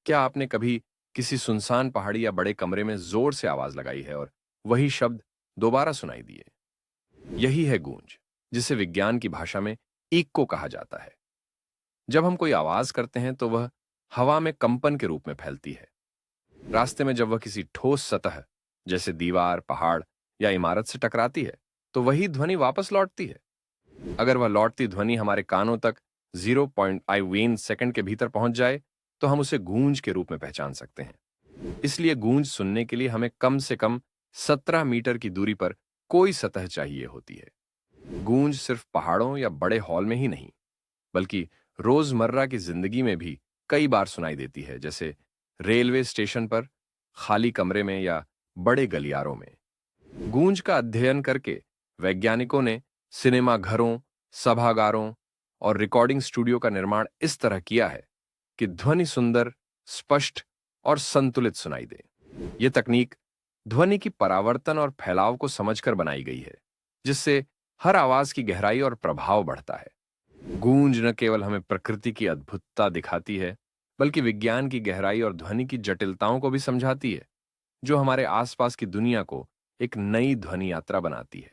क्या आपने कभी किसी सुनसान पहाड़ी या बड़े कमरे में जोर से आवाज लगाई है और वही शब्द दोबारा सुनाई दिए? यही है गूंज, जिसे विज्ञान की भाषा में इक्को कहा जाता है। जब हम कोई आवाज करते हैं तो वह हवा में कंपन के रूप में फैलती है। रास्ते में जब वह किसी ठोस सतह, जैसे दीवार, पहाड़ या इमारत से टकराती है, तो वही ध्वनि वापस लौटती है। अगर वह लौटती ध्वनि हमारे कानों तक 0.5 सेकंड के भीतर पहुंच जाए, तो हम उसे गूंज के रूप में पहचान सकते हैं। इसलिए गूंज सुनने के लिए हमें कम से कम 17 मीटर की दूरी पर कोई सतह चाहिए होती है। गूंज सिर्फ पहाड़ों या बड़े हॉल में ही नहीं, बल्कि रोजमर्रा की जिंदगी में भी कई बार सुनाई देती है, जैसे रेलवे स्टेशन पर, खाली कमरे में या बड़े गलियारों में। गूंज का अध्ययन करके वैज्ञानिकों ने सिनेमा घरों, सभागारों और रिकॉर्डिंग स्टूडियो का निर्माण इस तरह किया है कि ध्वनि सुंदर, स्पष्ट और संतुलित सुनाई दे। यह तकनीक ध्वनि की परावर्तन और फैलाव को समझकर बनाई गई है, जिससे हर आवाज की गहराई और प्रभाव बढ़ता है। गूंज न केवल हमें प्रकृति की अद्भुतता दिखाती है, बल्कि विज्ञान की गहराई और ध्वनि की जटिलताओं को भी समझाती है, जो हमारे आसपास की दुनिया को एक नई ध्वनि यात्रा बनाती है।